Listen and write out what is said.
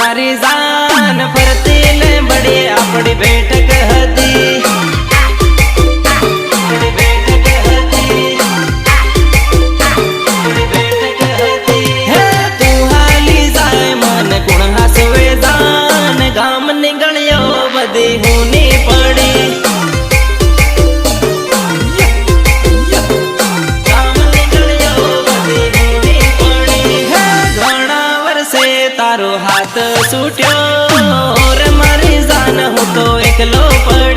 मारी जान फरती ने बड़ी अपनी बैठक हती गाम निगलियो बदी होनी पड़ी गाम निगलियो बदी होनी पड़ी घणा वर्षे तारो हाथ छूट्यो और मारी जान हूँ तो एकलो पड़ी।